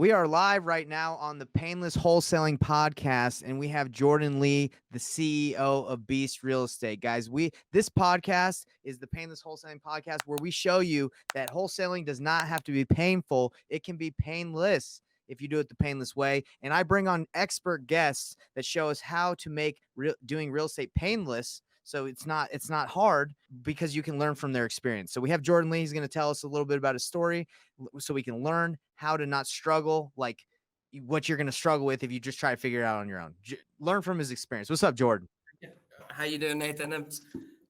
We are live right now on the Painless Wholesaling podcast, and we have Jordan Lee, the CEO of Beast Real Estate. Guys, this podcast is the Painless Wholesaling podcast, where we show you that wholesaling does not have to be painful. It can be painless if you do it the painless way. And I bring on expert guests that show us how to make doing real estate painless. So it's not hard, because you can learn from their experience. So we have Jordan Lee. He's going to tell us a little bit about his story, so we can learn how to not struggle like what you're going to struggle with if you just try to figure it out on your own. Learn from his experience. What's up, Jordan? How you doing, Nathan? I'm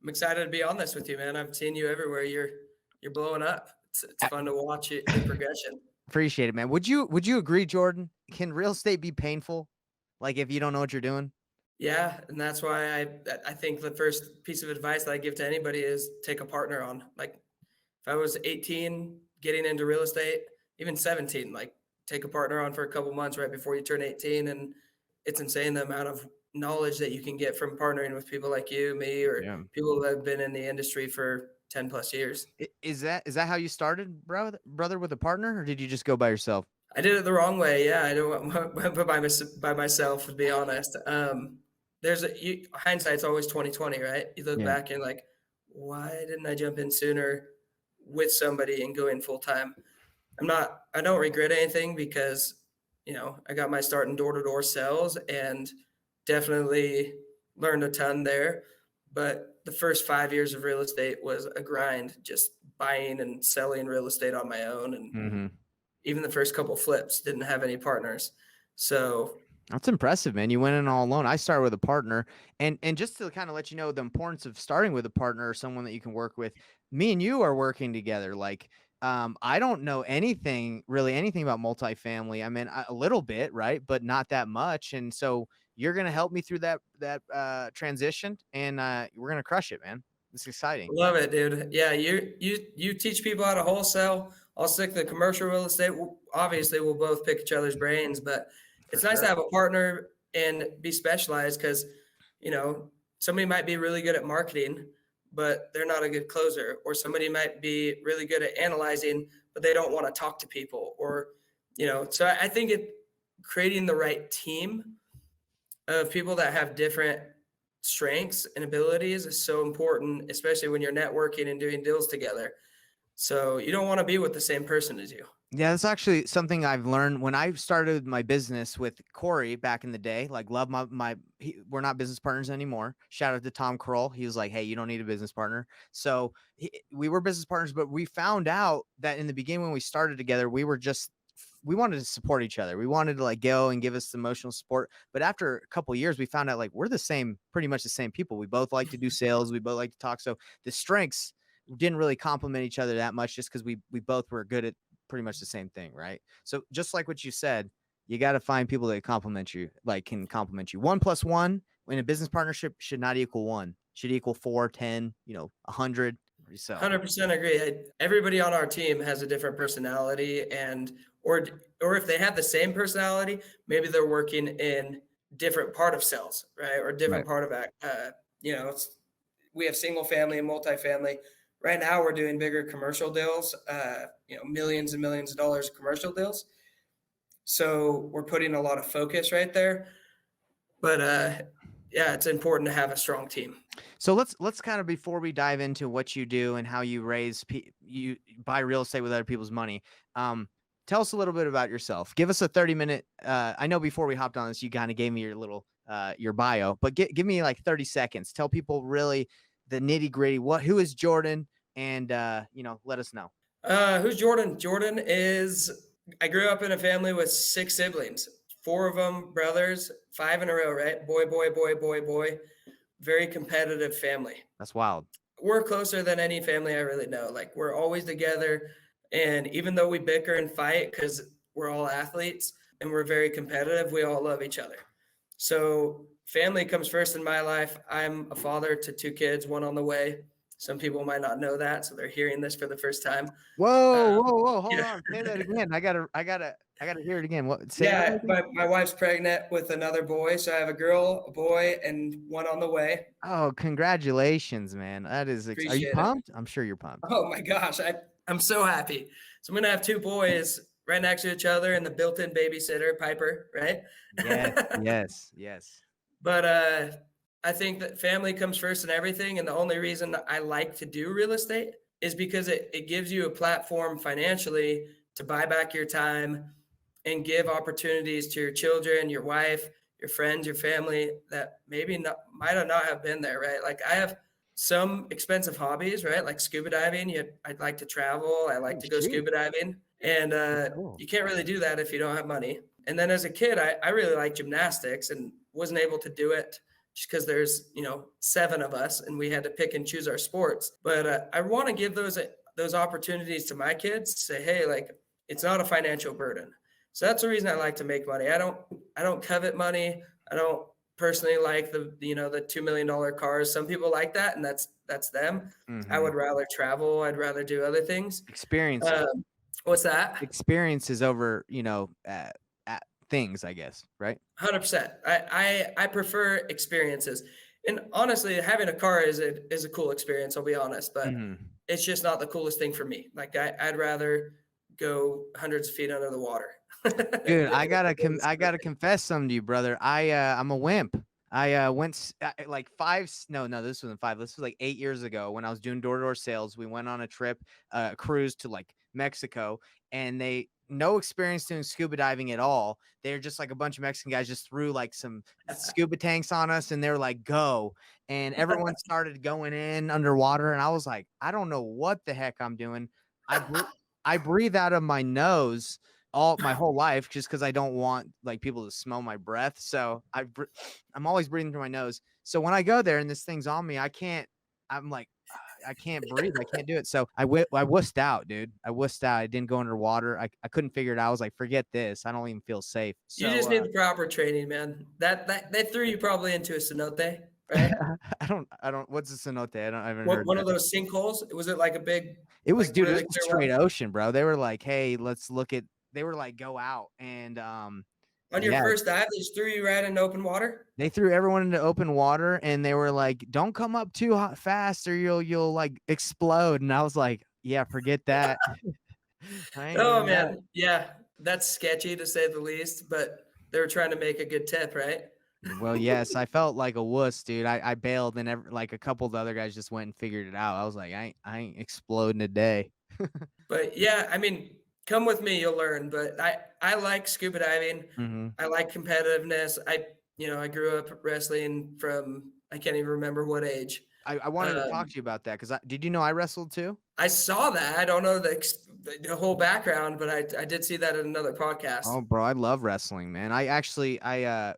excited to be on this with you, man. I've seen you everywhere. You're blowing up. It's fun to watch your progression. Appreciate it, man. Would you agree, Jordan? Can real estate be painful, like if you don't know what you're doing? Yeah, and that's why I think the first piece of advice that I give to anybody is take a partner on. Like, if I was 18 getting into real estate, even 17, like, take a partner on for a couple months right before you turn 18. And it's insane the amount of knowledge that you can get from partnering with people like you, me, or people that have been in the industry for 10 plus years. Is that how you started, brother, with a partner, or did you just go by yourself? I did it the wrong way. Yeah, I went by myself, to be honest. Hindsight's always 20/20, right? You look back and like, why didn't I jump in sooner with somebody and go in full time? I don't regret anything, because, I got my start in door-to-door sales and definitely learned a ton there. But the first 5 years of real estate was a grind, just buying and selling real estate on my own. And even the first couple flips didn't have any partners. So that's impressive, man. You went in all alone. I started with a partner, and just to kind of let you know the importance of starting with a partner or someone that you can work with. Me and you are working together. Like, I don't know anything about multifamily. I mean, a little bit, right? But not that much. And so you're going to help me through that transition, and we're going to crush it, man. It's exciting. Love it, dude. Yeah. You teach people how to wholesale. I'll stick to commercial real estate. Obviously, we'll both pick each other's brains, but it's nice to have a partner and be specialized, because, somebody might be really good at marketing, but they're not a good closer, or somebody might be really good at analyzing, but they don't want to talk to people, or, so I think creating the right team of people that have different strengths and abilities is so important, especially when you're networking and doing deals together. So you don't want to be with the same person as you. Yeah, that's actually something I've learned when I started my business with Corey back in the day. Like, love we're not business partners anymore. Shout out to Tom Kroll. He was like, hey, you don't need a business partner. So we were business partners, but we found out that in the beginning when we started together, we wanted to support each other. We wanted to like go and give us emotional support. But after a couple of years, we found out like we're pretty much the same people. We both like to do sales. We both like to talk. So the strengths didn't really complement each other that much, just because we both were good at pretty much the same thing, right? So just like what you said, you got to find people that can complement you. 1 + 1 in a business partnership should not equal 1. Should equal 4, 10, 100. So 100% agree. Everybody on our team has a different personality, or if they have the same personality, maybe they're working in different part of sales, right? Or different part of we have single family and multifamily. Right now, we're doing bigger commercial deals, millions and millions of dollars of commercial deals. So we're putting a lot of focus right there. But it's important to have a strong team. So let's kind of, before we dive into what you do and how you you buy real estate with other people's money, tell us a little bit about yourself. Give us a 30-minute. I know before we hopped on this, you kind of gave me your little your bio, but give me like 30 seconds. Tell people really the nitty gritty. Who is Jordan? And, let us know. Who's Jordan? Jordan I grew up in a family with 6 siblings, 4 of them brothers, 5 in a row, right? Boy, boy, boy, boy, boy. Very competitive family. That's wild. We're closer than any family I really know. Like, we're always together. And even though we bicker and fight, because we're all athletes and we're very competitive, we all love each other. So family comes first in my life. I'm a father to 2 kids, 1 on the way. Some people might not know that, so they're hearing this for the first time. Whoa! Hold on, say that again. I gotta hear it again. My wife's pregnant with another boy, so I have a girl, a boy, and 1 on the way. Oh, congratulations, man! That is. Are you pumped? I'm sure you're pumped. Oh my gosh, I'm so happy. So I'm gonna have 2 boys right next to each other and the built-in babysitter, Piper, right? Yes, yes, yes. But I think that family comes first in everything. And the only reason I like to do real estate is because it gives you a platform financially to buy back your time and give opportunities to your children, your wife, your friends, your family that maybe not, might have not have been there, right? Like I have some expensive hobbies, right? Like scuba diving. I'd like to travel. I like Oh, to go shoot. scuba diving. And That's cool. you can't really do that if you don't have money. And then as a kid, I really liked gymnastics and wasn't able to do it just because there's, you know, 7 of us and we had to pick and choose our sports. But I want to give those opportunities to my kids. Say, hey, like it's not a financial burden. So that's the reason I like to make money. I don't covet money. I don't personally like the $2 million cars. Some people like that, and that's them. I Mhm. would rather travel. I'd rather do other things. Experiences. Um, what's that? Experiences over, things, I guess, right? 100%. I prefer experiences. And honestly, having a car is a cool experience, I'll be honest, but Mhm. it's just not the coolest thing for me. Like I'd rather go hundreds of feet under the water. Dude, I gotta confess something to you, brother. I'm a wimp. I went like no, this wasn't 5. This was like 8 years ago when I was doing door-to-door sales. We went on a trip, cruise to like Mexico, and they no experience doing scuba diving at all. They're just like a bunch of Mexican guys just threw like some scuba tanks on us, and they were like, "Go." And everyone started going in underwater, and I was like, I don't know what the heck I'm doing. I bre- I breathe out of my nose all my whole life just because I don't want like people to smell my breath. So I'm always breathing through my nose. So when I go there and this thing's on me, I can't. I'm like, I can't breathe. I can't do it. So I wussed out, dude. I wussed out. I didn't go underwater. I couldn't figure it out. I was like, forget this. I don't even feel safe. You So just need the proper training, man. That they threw you probably into a cenote, right? I don't. What's a cenote? I haven't One heard one that. of those sinkholes. Was it like a big, It was, like dude. It was really a clear straight one? ocean, bro. They were like, hey, let's look at. They were like, go out and On your yeah. first dive, they just threw you right into open water? They threw everyone into open water and they were like, "Don't come up too hot fast or you'll like explode." And I was like, "Yeah, forget that. I ain't Oh, doing that." man. Yeah, that's sketchy to say the least, but they were trying to make a good tip, right? Well, yes, I felt like a wuss, dude. I bailed and like a couple of the other guys just went and figured it out. I was like, I ain't exploding today. But yeah, I mean, come with me, you'll learn. But I like scuba diving. hmm I like competitiveness. I grew up wrestling from I can't even remember what age. I wanted to talk Um, to you about that because did you know I wrestled too? I saw that. I don't know the whole background, but I did see that in another podcast. Oh, bro, I love wrestling, man. I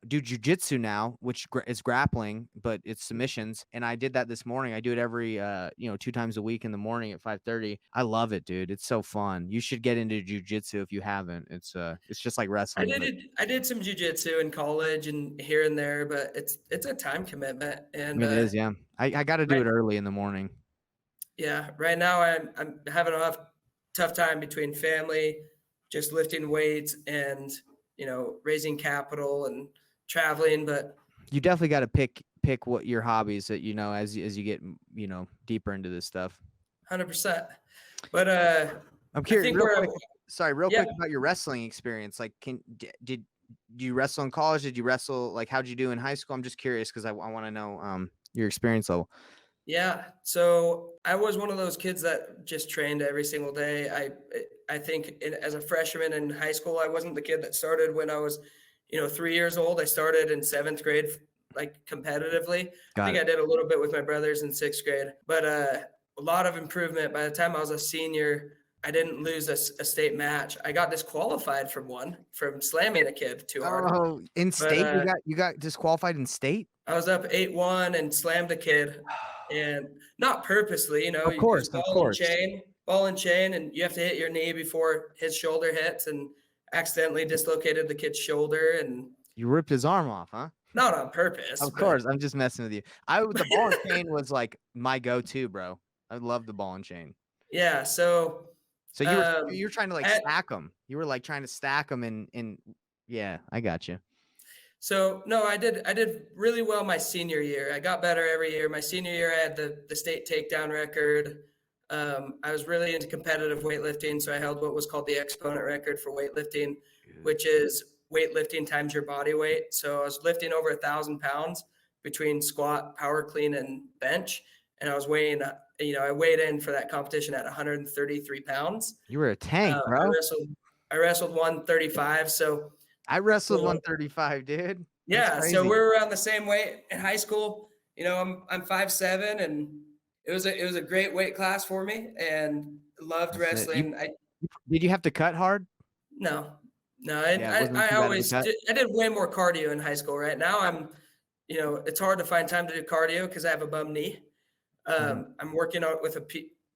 do jujitsu now, which is grappling, but it's submissions. And I did that this morning. I do it every 2 times a week in the morning at 5:30. I love it, dude. It's so fun. You should get into jujitsu if you haven't. It's just like I wrestling, but did I did some jujitsu in college and here and there, but it's a time commitment. And it is, yeah. I got to do right it early in the morning. yeah, right now I'm having a tough time between family, just lifting weights and raising capital and traveling, but You definitely got to pick what your hobbies that as you get deeper into this stuff. 100%. But I'm I curious, think real we're quick. Sorry, real yeah. quick about your wrestling experience. Like, did you wrestle in college? Did you wrestle like how'd you do in high school? I'm just curious because I want to know your experience level. Yeah. So I was one of those kids that just trained every single day. I think as a freshman in high school, I wasn't the kid that started when I was, 3 years old. I started in seventh grade, like competitively. I Got think it. I did a little bit with my brothers in sixth grade, but a lot of improvement. By the time I was a senior, I didn't lose a state match. I got disqualified from slamming a kid too hard. Oh, in But state you got disqualified in state. I was up 8-1 and slammed a kid, and not purposely, Of it was course, of course. ball and chain, and you have to hit your knee before his shoulder hits, and accidentally dislocated the kid's shoulder, and You ripped his arm off, huh? not on purpose, Of but course, I'm just messing with you. The ball and chain was like my go-to, bro. I love the ball and chain. yeah. So, So um, you were trying to like at, stack them. You were like trying to stack them and yeah, I got you. so no, I did really well my senior year. I got better every year. My senior year, I had the state takedown record. I was really into competitive weightlifting, so I held what was called the exponent record for weightlifting, Good. which is weightlifting times your body weight. So I was lifting over 1,000 pounds between squat, power clean, and bench, and I was weighing. I weighed in for that competition at 133 pounds. You were a tank, I bro. wrestled. I wrestled 135. So I wrestled you know, 135, dude. That's yeah, so crazy. we're around the same weight in high school. I'm 5'7", and it was a great weight class for me, and loved That's it. You wrestling. did you have to cut hard? No, no, Yeah, it wasn't I too bad of a always cut. I did way more cardio in high school. Right now, it's hard to find time to do cardio because I have a bum knee. Mhm. I'm working out with a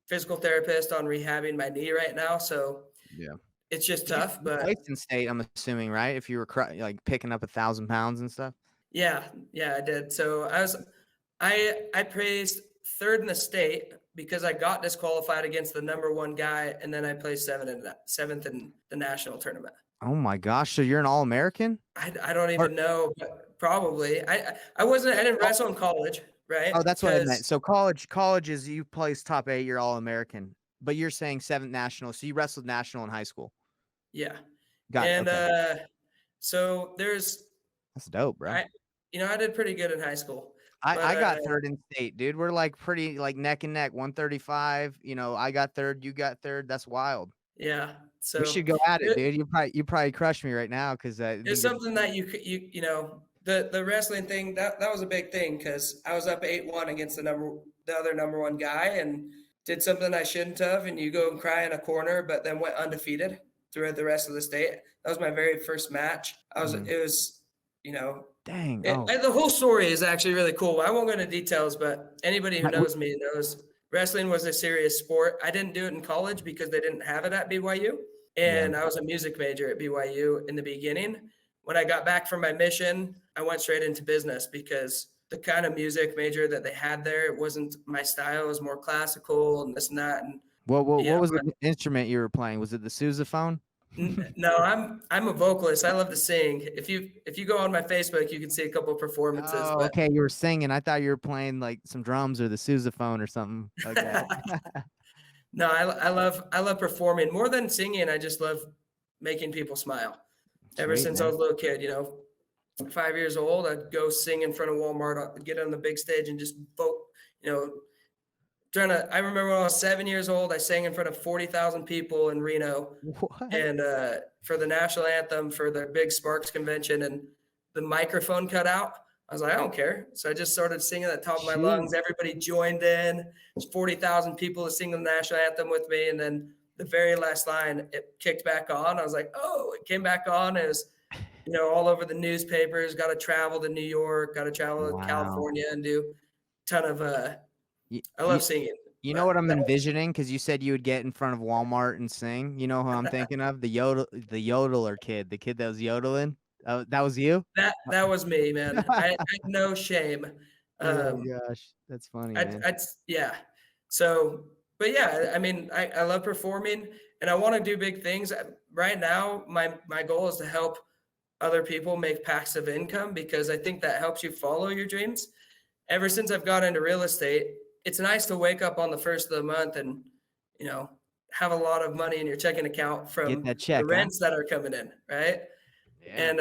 physical therapist on rehabbing my knee right now, so Yeah. it's just You tough. you But placed in state, I'm assuming, right? If you were like picking up 1,000 pounds and stuff. yeah, yeah, I did. So I placed third in the state because I got disqualified against the number one guy, and then I placed seventh in the national tournament. Oh my gosh! So you're an All-American? I don't Or even know, but probably. I didn't oh, wrestle in college, right? oh, that's what I meant. Because So college is you placed top 8, you're All-American. But you're saying 7th national. So you wrestled national in high school. yeah, Got it. and Okay. so there's That's dope, bro. I did pretty good in high school, I but I got 3rd in state, dude. We're like pretty like neck and neck, 135. I got 3rd, you got 3rd. That's wild. yeah, We so should go at it, it, dude. You probably crush me right now because I it's think something that the wrestling thing that was a big thing because I was up 8-1 against the other number one guy and did something I shouldn't have, and you go and cry in a corner, but then went undefeated throughout the rest of the state. That was my very first match. mhm. It was you know Dang. Oh, the whole story is actually really cool. I won't go into details, but anybody who my- knows me knows wrestling was a serious sport. I didn't do it in college because they didn't have it at BYU. yeah. And I was a music major at BYU in the beginning. When I got back from my mission, I went straight into business because the kind of music major that they had there, it wasn't my style. It was more classical and this and that. And What yeah, was the instrument you were playing? Was it the sousaphone? no, I'm a vocalist. I love to sing. If you go on my Facebook, you can see a couple of performances. Oh, But okay. You were singing. I thought you were playing like some drums or the sousaphone or something. Okay. no, I love performing more than singing. I just love making people smile. Ever Sweet, since I man. was a little kid, 5 years old, I'd go sing in front of Walmart, I'd get on the big stage and just vote, you know, I remember when I was 7 years old, I sang in front of 40,000 people in Reno What? and for the national anthem for the big Sparks convention, and the microphone cut out. I was like, I don't care. So I just started singing at the top of my Jeez. lungs. Everybody joined in. There's 40,000 people to sing the national anthem with me. And then the very last line, it kicked back on. I was like, oh, it came back on. It was, all over the newspapers. Got to travel to New York. Got to travel to Wow. California and do a ton of. You, I you, love singing, you know but what I'm that was, envisioning? Because you said you would get in front of Walmart and sing. You know who I'm thinking of? The yodeler kid, the kid that was yodeling. That was you? that Uh, that was me, man. I had no shame. Oh Um, gosh, that's funny, I, man. I, yeah. So, but yeah, I mean, I love performing and I want to do big things. Right now, my goal is to help other people make passive income because I think that helps you follow your dreams. Ever since I've got into real estate, it's nice to wake up on the first of the month and, you know, have a lot of money in your checking account Get from that the check, huh? rents that are coming in, right? Yeah. And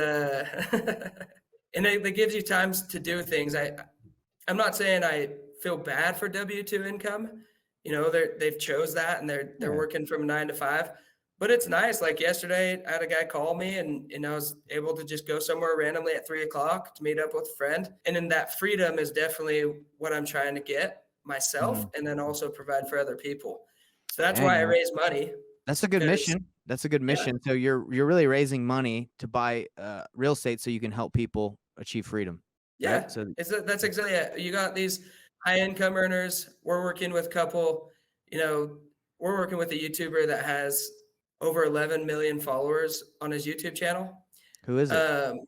and it gives you times to do things. I'm not saying I feel bad for W-2 income. They've chose that and they're Yeah. working from 9 to 5. But it's nice. Like yesterday, I had a guy call me and I was able to just go somewhere randomly at 3 o'clock to meet up with a friend. And then that freedom is definitely what I'm trying to get myself Mhm. and then also provide for other people. So that's Dang, why I man. raise money That's a good because mission. That's a good yeah, mission. So you're really raising money to buy real estate so you can help people achieve freedom, right? yeah, So that's exactly it. You got these high income earners. We're working with a couple, you know, we're working with a YouTuber that has over 11 million followers on his YouTube channel. who is it? Um,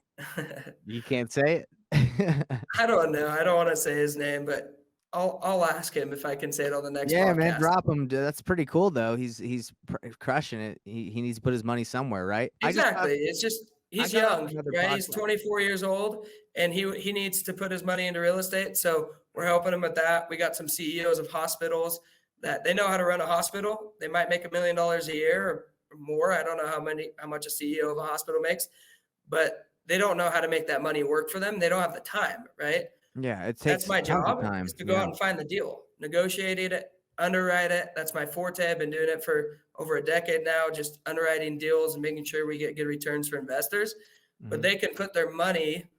You can't say it. I don't know. I don't want to say his name, but I'll ask him if I can say it on the next Yeah, man, podcast. drop him. That's pretty cool though. He's crushing it. He needs to put his money somewhere, right? Exactly. It's just I he's got off young, another right? He's podcast. 24 years old and he needs to put his money into real estate. So we're helping him with that. We got some CEOs of hospitals that they know how to run a hospital. They might make $1 million a year or more. I don't know how much a CEO of a hospital makes, but they don't know how to make that money work for them. They don't have the time, right? Yeah, it That's takes my tons of job, is time. to go Yeah. out and find the deal, negotiate it, underwrite it. That's my forte. I've been doing it for over a decade now, just underwriting deals and making sure we get good returns for investors. But Mhm. they can put their money,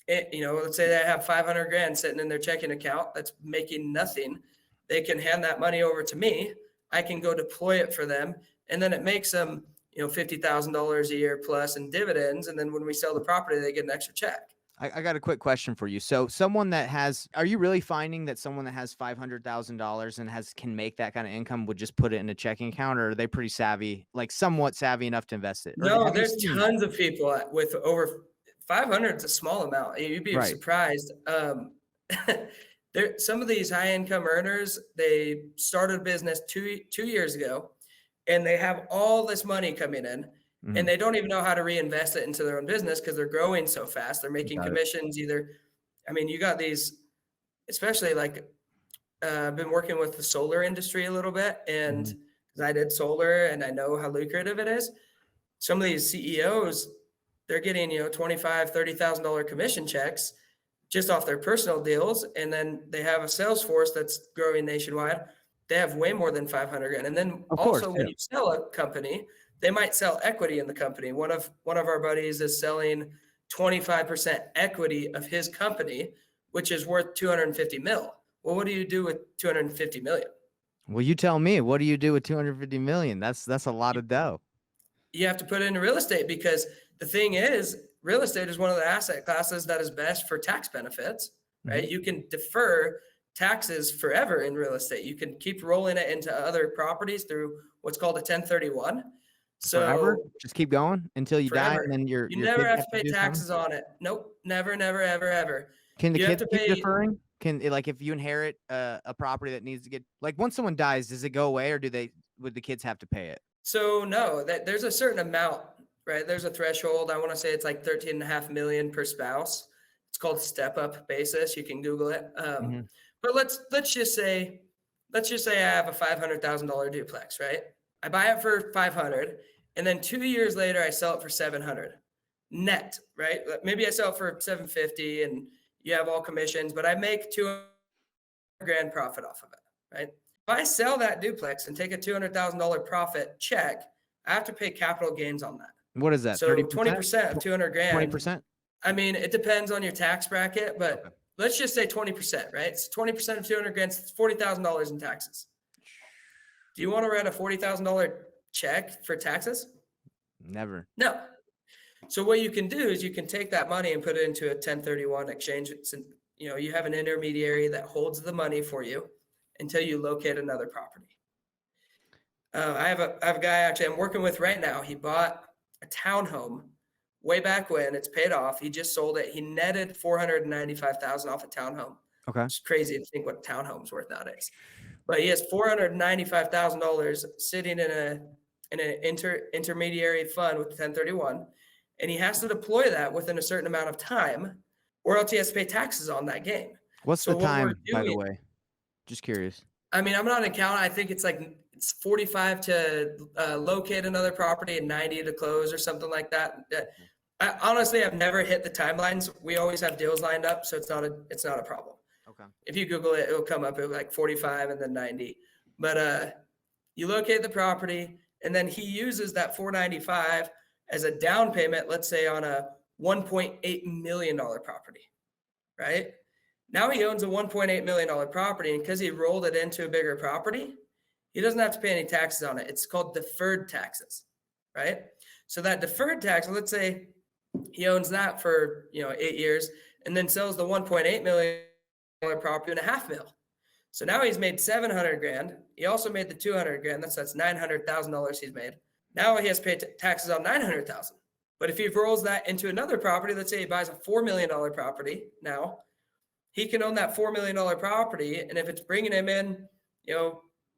let's say they have 500 grand sitting in their checking account that's making nothing. They can hand that money over to me. I can go deploy it for them. And then it makes them, $50,000 a year plus in dividends. And then when we sell the property, they get an extra check. I got a quick question for you. So are you really finding that someone that has $500,000 and can make that kind of income would just put it in a checking account, or are they pretty savvy, like somewhat savy enough to invest it? Or No, have you there's seen that? tons of people with over 500 is a small amount. You'd be Right. surprised. Some of these high income earners, they started a business two years ago, and they have all this money coming in, and Mhm. they don't even know how to reinvest it into their own business because they're growing so fast. They're making Got it. commissions either. I mean, you got these, especially like I've been working with the solar industry a little bit, and Mhm. because I did solar and I know how lucrative it is. Some of these CEOs, they're getting, $25,000, $30,000 commission checks just off their personal deals. And then they have a sales force that's growing nationwide. They have way more than 500 grand. And then Of course, also when yeah. you sell a company, they might sell equity in the company. One of our buddies is selling 25% equity of his company, which is worth 250 mil. Well, what do you do with 250 million? Well, you tell me, what do you do with 250 million? That's a lot of dough. You have to put it into real estate, because the thing is, real estate is one of the asset classes that is best for tax benefits, Mhm. right? You can defer taxes forever in real estate. You can keep rolling it into other properties through what's called a 1031. Forever? So Just keep going until you die, and forever. then your You your never kids have have to to pay do something? taxes on it. Nope. Never, never, ever, ever. Can the You have kids to keep pay. deferring? Like, if you inherit a property that needs to get, like, once someone dies, does it go away, or would the kids have to pay it? So no, that there's a certain amount, right? There's a threshold. I want to say it's like 13.5 million per spouse. It's called step up basis. You can Google it. Mhm. But let's just say I have a $500,000 duplex, right? I buy it for 500, and then 2 years later I sell it for 700 net, right? Maybe I sell it for 750, and you have all commissions, but I make 200 grand profit off of it, right? If I sell that duplex and take a $200,000 profit check, I have to pay capital gains on that. What is that, So 30%? 20% of 200 grand, 20%? I mean, it depends on your tax bracket, Okay. but let's just say 20%, right? It's 20% of 200 grand, it's $40,000 in taxes. Do you want to write a $40,000 check for taxes? Never. No. So what you can do is you can take that money and put it into a 1031 exchange. You have an intermediary that holds the money for you until you locate another property. I have a guy actually I'm working with right now. He bought a townhome way back when. It's paid off. He just sold it. He netted 495,000 off a townhome. Okay. It's crazy to think what a townhome's worth nowadays. But he has $495,000 sitting in an intermediary fund with 1031, and he has to deploy that within a certain amount of time, or else he has to pay taxes on that gain. What's the So what we're time, by the doing, way? Just curious. I mean, I'm not an accountant. I think it's 45 to locate another property and 90 to close or something like that. Honestly, I've never hit the timelines. We always have deals lined up, so it's not a problem. Okay. If you Google it, it'll come up at like 45 and then 90. But you locate the property, and then he uses that 495 as a down payment, let's say on a $1.8 million property, right? Now he owns a $1.8 million property, and because he rolled it into a bigger property, he doesn't have to pay any taxes on it. It's called deferred taxes, right? So that deferred tax, let's say he owns that for 8 years, and then sells the $1.8 million property in a half mil. So now he's made 700 grand. He also made the 200 grand. That's $900,000 he's made. Now he has to pay taxes on 900,000. But if he rolls that into another property, let's say he buys a $4 million property now, he can own that $4 million property. And if it's bringing him in,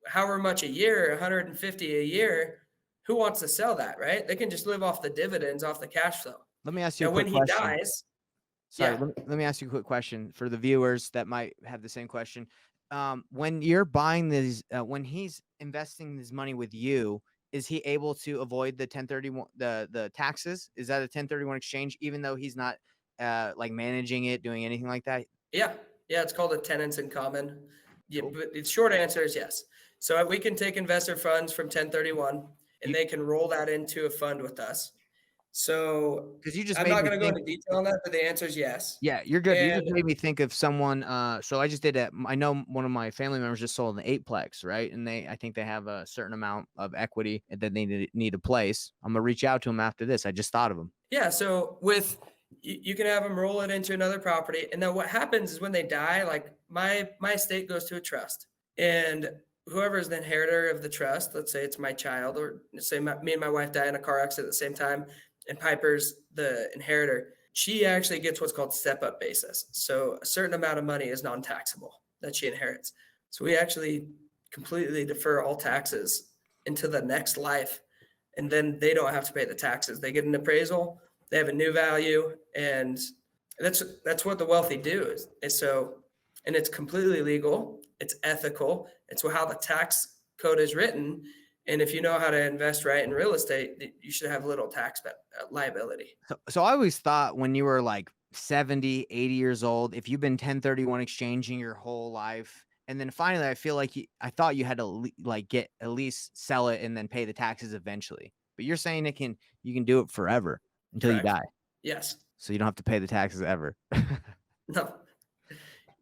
however much a year, 150 a year, who wants to sell that, right? They can just live off the dividends, off the cash flow. Let me ask you a Now, when quick he question. dies, Sorry, yeah. let me ask you a quick question for the viewers that might have the same question. when you're buying these, when he's investing his money with you, is he able to avoid the 1031, the taxes? Is that a 1031 exchange, even though he's not like managing it, doing anything like that? Yeah. Yeah, it's called a tenants in common. Yeah, Cool. but the short answer is yes. So we can take investor funds from 1031 and You they can roll that into a fund with us. So because you just I'm made not me going to go think. into detail on that, but the answer is yes. Yeah, you're good. You And just made me think of someone. So I just did it. I know one of my family members just sold an eightplex, right? And I think they have a certain amount of equity that they need to place. I'm gonna reach out to him after this. I just thought of him. yeah, so with you can have them roll it into another property, and then what happens is when they die, like my estate goes to a trust, and whoever is the inheritor of the trust, let's say it's my child, or say me and my wife die in a car accident at the same time, and Piper's the inheritor. She actually gets what's called step up basis. So a certain amount of money is non taxable that she inherits. So we actually completely defer all taxes into the next life, and then they don't have to pay the taxes. They get an appraisal, they have a new value, and that's what the wealthy do. Is so, and it's completely legal. It's ethical. It's how the tax code is written. And if you know how to invest right in real estate, you should have little tax liability. So I always thought when you were like 70, 80 years old, if you've been 1031 exchanging your whole life, and then finally, I feel like I thought you had to like get at least sell it and then pay the taxes eventually. But you're saying you can do it forever until you Correct. die, Yes. so you don't have to pay the taxes ever. No.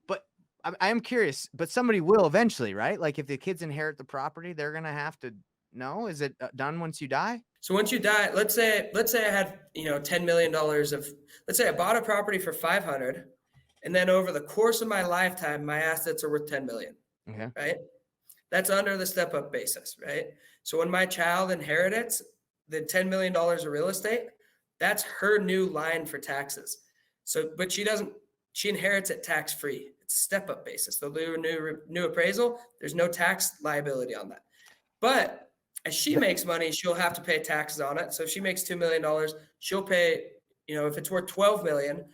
But I am curious. But somebody will eventually, right? Like if the kids inherit the property, they're gonna have to. No, is it done once you die? So once you die, let's say I had, $10 million of, let's say I bought a property for 500, and then over the course of my lifetime, my assets are worth 10 million, Okay. right? That's under the step up basis, right? So when my child inherits the $10 million of real estate, that's her new line for taxes. So, but she inherits it tax free. It's step up basis. They'll do a new appraisal. There's no tax liability on that. But as she makes money, she'll have to pay taxes on it. So if she makes $2 million, she'll pay, if it's worth 12 million,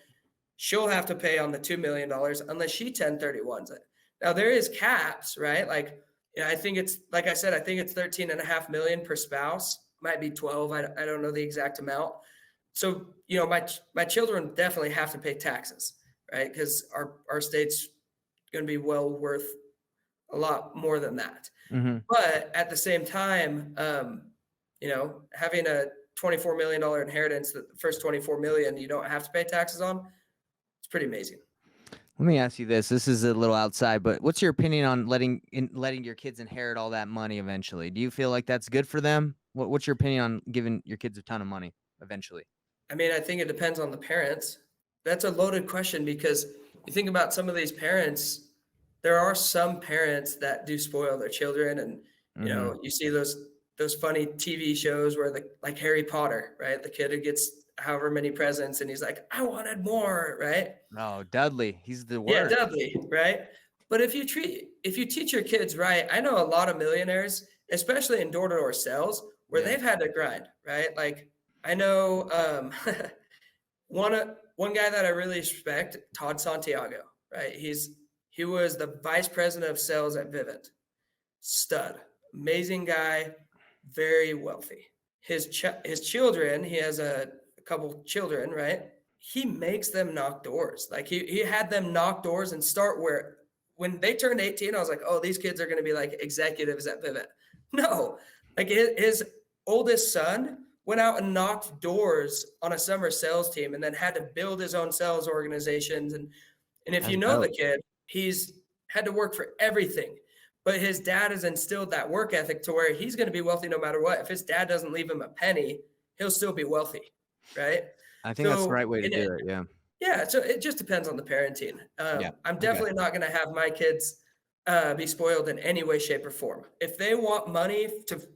she'll have to pay on the $2 million unless she 1031s it. Now there is caps, right? Like, I think it's, like I said, I think it's 13.5 million per spouse, might be 12. I don't know the exact amount. So, my children definitely have to pay taxes, right? Because our state's going to be well worth a lot more than that. Mm-hmm. But at the same time, having a $24 million inheritance, that the first 24 million you don't have to pay taxes on, it's pretty amazing. Let me ask you this. This is a little outside, but what's your opinion on letting your kids inherit all that money eventually? Do you feel like that's good for them? What's your opinion on giving your kids a ton of money eventually? I mean, I think it depends on the parents. That's a loaded question because you think about some of these parents, there are some parents that do spoil their children, and Mm-hmm. you see those funny TV shows where like Harry Potter, right? The kid who gets however many presents and he's like, I wanted more, right? Oh, Dudley, he's the Yeah, worst. Dudley, right? But if you teach your kids right, I know a lot of millionaires, especially in door-to-door sales, where Yeah. they've had to grind, right? Like I know one guy that I really respect, Todd Santiago, right? He was the vice president of sales at Vivint. Stud, amazing guy, very wealthy. His children, he has a couple children, right? He makes them knock doors. Like he had them knock doors and start where when they turned 18, I was like, oh, these kids are going to be like executives at Vivint. No, like his oldest son went out and knocked doors on a summer sales team and then had to build his own sales organizations. And if you That's know the dope. kid, he's had to work for everything. But his dad has instilled that work ethic to where he's going to be wealthy no matter what. If his dad doesn't leave him a penny, he'll still be wealthy, right? I think that's the So, right way to do it. Yeah. yeah, so it just depends on the parenting. Yeah. I'm I got definitely not going to have my kids be spoiled in any way, shape, or form. If they want money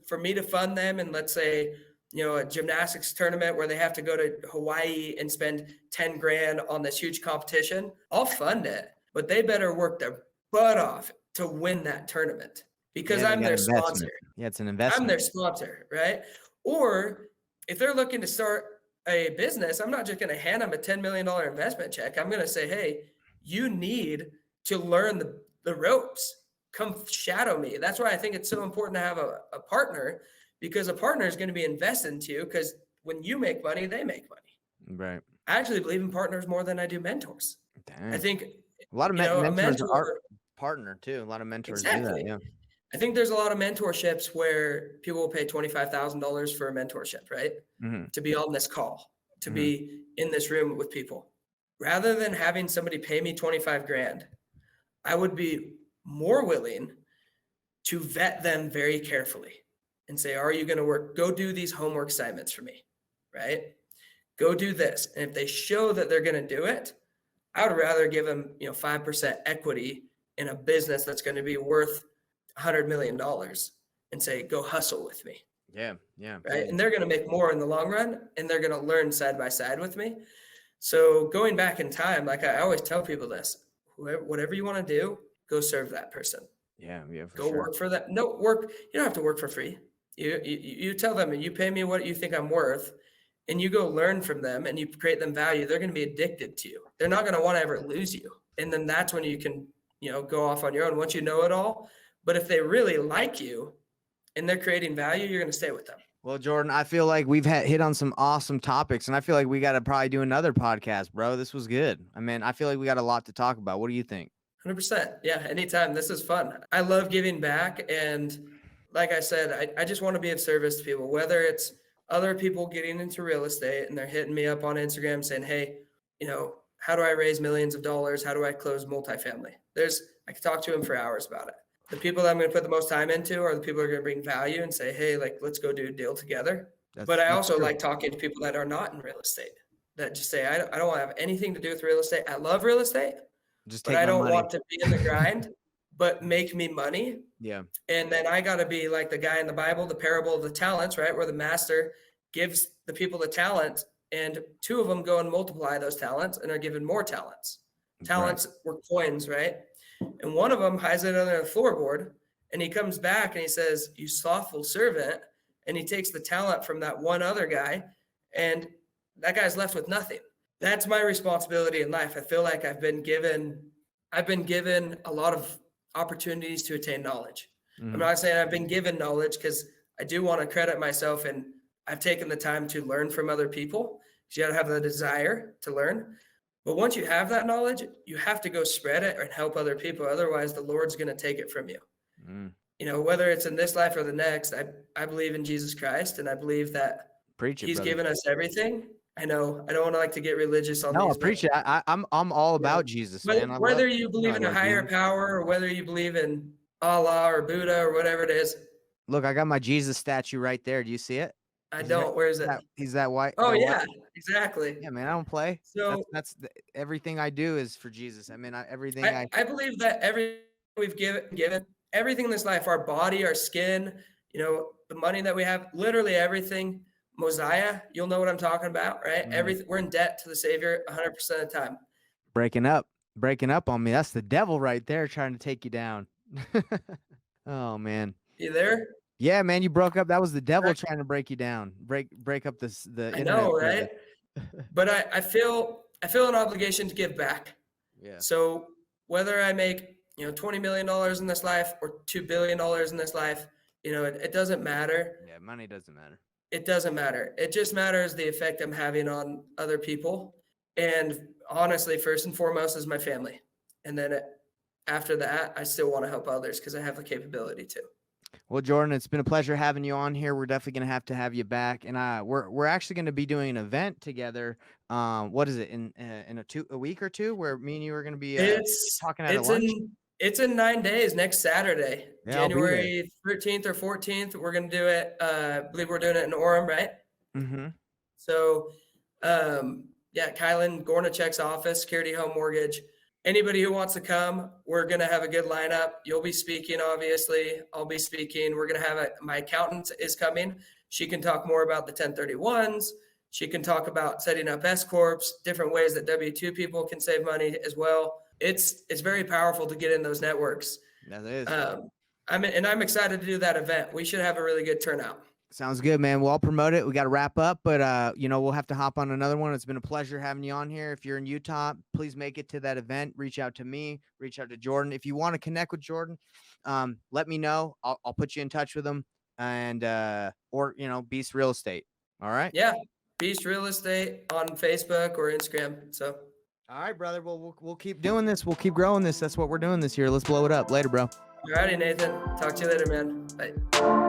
for me to fund them, and let's say a gymnastics tournament where they have to go to Hawaii and spend 10 grand on this huge competition, I'll fund it. But they better work their butt off to win that tournament because Yeah, they I'm got their sponsor. investment. Yeah, it's an I'm investment. their sponsor, right? Or if they're looking to start a business, I'm not just going to hand them a $10 million investment check. I'm going to say, hey, you need to learn the ropes. Come shadow me. That's why I think it's so important to have a partner, because a partner is going to be invested into you, because when you make money, they make money. Right. I actually believe in partners more than I do mentors. I Dang. think, A lot of a mentors are mentor, partner too. A lot of mentors do that. exactly. Yeah. I think there's a lot of mentorships where people will pay $25,000 for a mentorship, right? Hmm. To be on this call, to Hmm. be in this room with people. Rather than having somebody pay me 25 grand, I would be more willing to vet them very carefully and say, are you going to work? Go do these homework assignments for me, right? Go do this. And if they show that they're going to do it, I would rather give them, 5% equity in a business that's going to be worth $100 million and say, go hustle with me. Yeah. Yeah. Right. And they're going to make more in the long run, and they're going to learn side by side with me. So going back in time, like I always tell people this, whatever you want to do, go serve that person. Yeah. Yeah. For Go sure. work for that. No work. You don't have to work for free. You tell them, and you pay me what you think I'm worth, and you go learn from them, and you create them value. They're going to be addicted to you. They're not going to want to ever lose you. And then that's when you can, go off on your own once you know it all. But if they really like you and they're creating value, you're going to stay with them. Well, Jordan, I feel like we've hit on some awesome topics, and I feel like we got to probably do another podcast, bro. This was good. I mean, I feel like we got a lot to talk about. What do you think? 100%. Yeah, anytime. This is fun. I love giving back. And like I said, I just want to be of service to people, whether it's other people getting into real estate and they're hitting me up on Instagram saying, hey, how do I raise millions of dollars? How do I close multifamily? I could talk to them for hours about it. The people that I'm going to put the most time into are the people that are going to bring value and say, hey, like, let's go do a deal together. But I also like talking to people that are not in real estate, that just say, I don't want to have anything to do with real estate. I love real estate, Just but take I my don't money. want to be in the grind, but make me money. Yeah. And then I got to be like the guy in the Bible, the parable of the talents, right? Where the master gives the people the talent, and two of them go and multiply those talents and are given more talents. Talents were coins, right? And one of them hides it under the floorboard, and he comes back and he says, you slothful servant. And he takes the talent from that one other guy, and that guy's left with nothing. That's my responsibility in life. I feel like I've been given a lot of opportunities to attain knowledge. Mm-hmm. I'm not saying I've been given knowledge, because I do want to credit myself, and I've taken the time to learn from other people. You got to have the desire to learn. But once you have that knowledge, you have to go spread it and help other people. Otherwise, the Lord's going to take it from you. Mm. Whether it's in this life or the next, I believe in Jesus Christ, and I believe that He's given us everything. I know I don't want to get religious on No, these. I preach it. I'm all about Jesus, man. Whether you believe in a higher power, or whether you believe in Allah or Buddha or whatever it is. Look, I got my Jesus statue right there. Do you see it? I don't. Where is it? He's that white. Oh yeah, white. exactly. Yeah, man. I don't play. So everything I do is for Jesus. I mean, I believe that everything we've given everything in this life, our body, our skin, the money that we have, literally everything. Mosiah, you'll know what I'm talking about, right? Mm-hmm. Everything, we're in debt to the Savior 100% of the time. Breaking up on me. That's the devil right there trying to take you down. Oh man. You there? Yeah, man, you broke up. That was the devil trying to break you down. Break up the I internet. know, right? But I feel an obligation to give back. Yeah. So whether I make, $20 million in this life or $2 billion in this life, it doesn't matter. Yeah, money doesn't matter. It doesn't matter. It just matters the effect I'm having on other people. And honestly, first and foremost is my family. And then after that, I still want to help others because I have the capability to. Well, Jordan, it's been a pleasure having you on here. We're definitely going to have you back. And we're actually going to be doing an event together. What is it, in a week or two, where me and you are going to be talking at lunch? It's in 9 days, next Saturday, yeah, January 13th or 14th. We're going to do it. I believe we're doing it in Orem, right? Mm-hmm. So, Kylan Gornichek's office, Security Home Mortgage. Anybody who wants to come, we're going to have a good lineup. You'll be speaking, obviously. I'll be speaking. We're going to have my accountant is coming. She can talk more about the 1031s. She can talk about setting up S Corps, different ways that W-2 people can save money as well. It's very powerful to get in those networks. That is. I'm excited to do that event. We should have a really good turnout. Sounds good, man. Well, I'll promote it. We got to wrap up, but we'll have to hop on another one. It's been a pleasure having you on here. If you're in Utah, please make it to that event. Reach out to me, reach out to Jordan. If you want to connect with Jordan, let me know. I'll put you in touch with him, and or Beast Real Estate. All right. Yeah, Beast Real Estate on Facebook or Instagram. So, All right, brother. Well, we'll keep doing this. We'll keep growing this. That's what we're doing this year. Let's blow it up. Later, bro. alrighty, Nathan. Talk to you later, man. Bye.